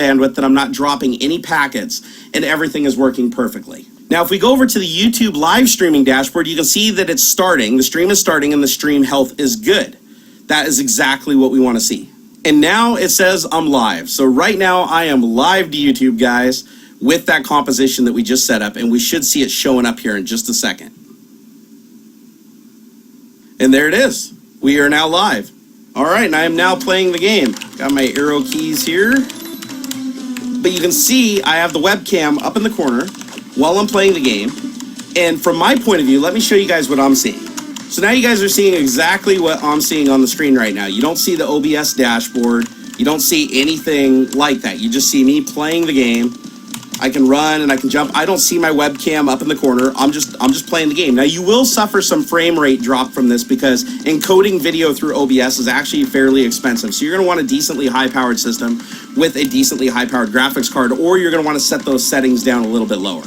bandwidth, that I'm not dropping any packets, and everything is working perfectly. Now, if we go over to the YouTube live streaming dashboard, you can see that it's starting, the stream is starting, and the stream health is good. That is exactly what we want to see. And now it says I'm live. So right now I am live to YouTube, guys, with that composition that we just set up, and we should see it showing up here in just a second. And there it is. We are now live. All right, and I am now playing the game. Got my arrow keys here. But you can see I have the webcam up in the corner while I'm playing the game. And from my point of view, let me show you guys what I'm seeing. So now you guys are seeing exactly what I'm seeing on the screen right now. You don't see the OBS dashboard. You don't see anything like that. You just see me playing the game. I can run and I can jump. I don't see my webcam up in the corner. I'm just playing the game. Now you will suffer some frame rate drop from this because encoding video through OBS is actually fairly expensive. So you're going to want a decently high-powered system with a decently high-powered graphics card, or you're going to want to set those settings down a little bit lower.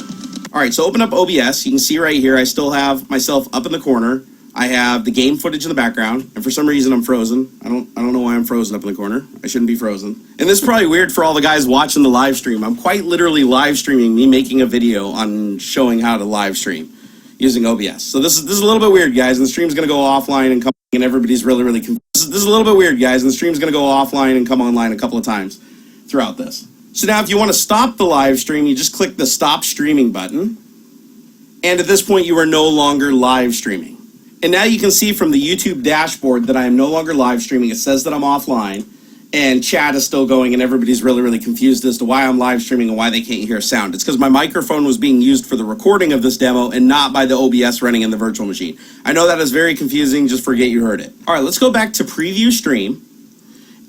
All right, so open up OBS. You can see right here I still have myself up in the corner. I have the game footage in the background, and for some reason I'm frozen. I don't know why I'm frozen up in the corner. I shouldn't be frozen. And this is probably weird for all the guys watching the live stream. I'm quite literally live streaming me making a video on showing how to live stream using OBS. So this is a little bit weird, guys, and the stream's going to go offline and come, and everybody's really confused. This is a little bit weird, guys, and the stream's going to go offline and come online a couple of times throughout this. So now if you want to stop the live stream, you just click the stop streaming button. And at this point, you are no longer live streaming. And now you can see from the YouTube dashboard that I am no longer live streaming. It says that I'm offline, and chat is still going, and everybody's really confused as to why I'm live streaming and why they can't hear sound. It's because my microphone was being used for the recording of this demo and not by the OBS running in the virtual machine. I know that is very confusing. Just forget you heard it. All right, let's go back to preview stream,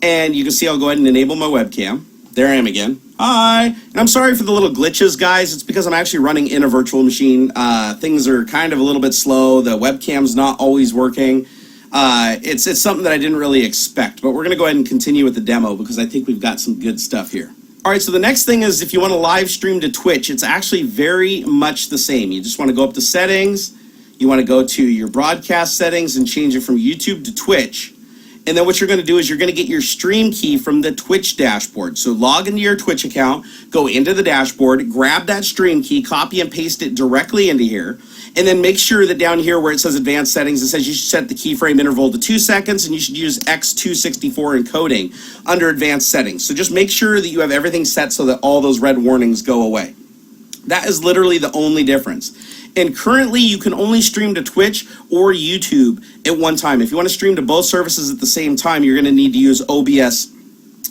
and you can see I'll go ahead and enable my webcam. There I am again. Hi. And I'm sorry for the little glitches, guys. It's because I'm actually running in a virtual machine. Things are kind of a little bit slow. The webcam's not always working. It's something that I didn't really expect. But we're going to go ahead and continue with the demo because I think we've got some good stuff here. All right, so the next thing is if you want to live stream to Twitch, it's actually very much the same. You just want to go up to settings. You want to go to your broadcast settings and change it from YouTube to Twitch. And then what you're going to do is you're going to get your stream key from the Twitch dashboard. So log into your Twitch account, go into the dashboard, grab that stream key, copy and paste it directly into here, and then make sure that down here where it says advanced settings, it says you should set the keyframe interval to 2 seconds and you should use X264 encoding under advanced settings. So just make sure that you have everything set so that all those red warnings go away. That is literally the only difference. And currently, you can only stream to Twitch or YouTube at one time. If you want to stream to both services at the same time, you're going to need to use OBS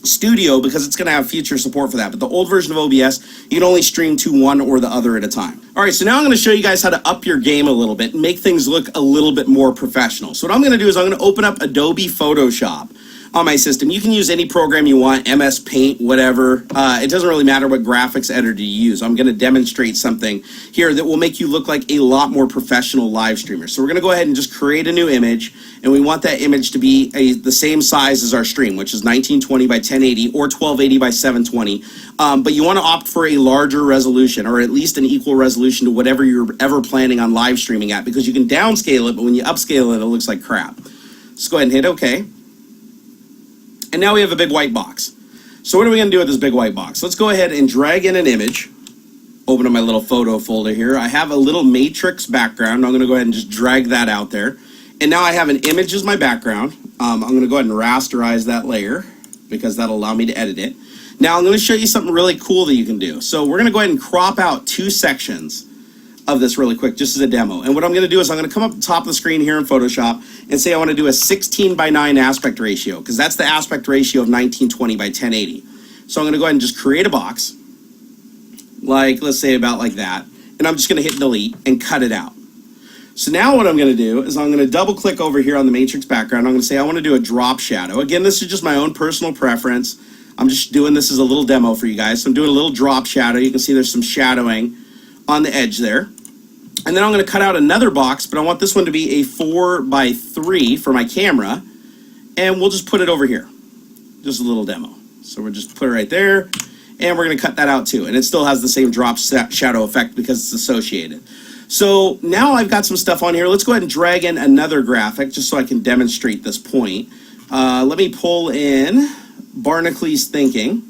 Studio because it's going to have future support for that. But the old version of OBS, you can only stream to one or the other at a time. All right, so now I'm going to show you guys how to up your game a little bit and make things look a little bit more professional. So what I'm going to do is I'm going to open up Adobe Photoshop on my system. You can use any program you want, MS Paint, whatever. It doesn't really matter what graphics editor you use. I'm going to demonstrate something here that will make you look like a lot more professional live streamer. So we're going to go ahead and just create a new image, and we want that image to be the same size as our stream, which is 1920 by 1080 or 1280 by 720. But you want to opt for a larger resolution, or at least an equal resolution to whatever you're ever planning on live streaming at, because you can downscale it, but when you upscale it, it looks like crap. Let's go ahead and hit OK. And now we have a big white box. So what are we going to do with this big white box? Let's go ahead and drag in an image. Open up my little photo folder here. I have a little matrix background. I'm going to go ahead and just drag that out there. And now I have an image as my background. I'm going to go ahead and rasterize that layer because that'll allow me to edit it. Now I'm going to show you something really cool that you can do. So we're going to go ahead and crop out 2 sections of this really quick, just as a demo. And what I'm going to do is I'm going to come up the top of the screen here in Photoshop and say I want to do a 16 by 9 aspect ratio, because that's the aspect ratio of 1920 by 1080. So I'm going to go ahead and just create a box, like, let's say about like that, and I'm just going to hit delete and cut it out. So now what I'm going to do is I'm going to double click over here on the matrix background. I'm going to say I want to do a drop shadow. Again, this is just my own personal preference. I'm just doing this as a little demo for you guys. So I'm doing a little drop shadow. You can see there's some shadowing on the edge there. And then I'm going to cut out another box, but I want this one to be a 4 by 3 for my camera. And we'll just put it over here. Just a little demo. So we'll just put it right there. And we're going to cut that out too. And it still has the same drop shadow effect because it's associated. So now I've got some stuff on here. Let's go ahead and drag in another graphic just so I can demonstrate this point. Let me pull in Barnacules Thinking.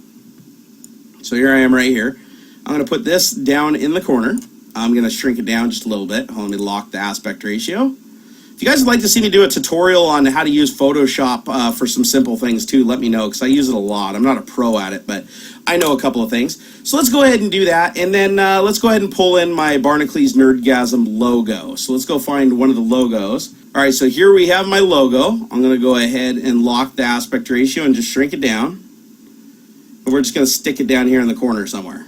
So here I am right here. I'm going to put this down in the corner. I'm going to shrink it down just a little bit. Let me lock the aspect ratio. If you guys would like to see me do a tutorial on how to use Photoshop for some simple things too, let me know, because I use it a lot. I'm not a pro at it, but I know a couple of things. So let's go ahead and do that, and then let's go ahead and pull in my Barnacules Nerdgasm logo. So let's go find one of the logos. All right, so here we have my logo. I'm going to go ahead and lock the aspect ratio and just shrink it down. And we're just going to stick it down here in the corner somewhere.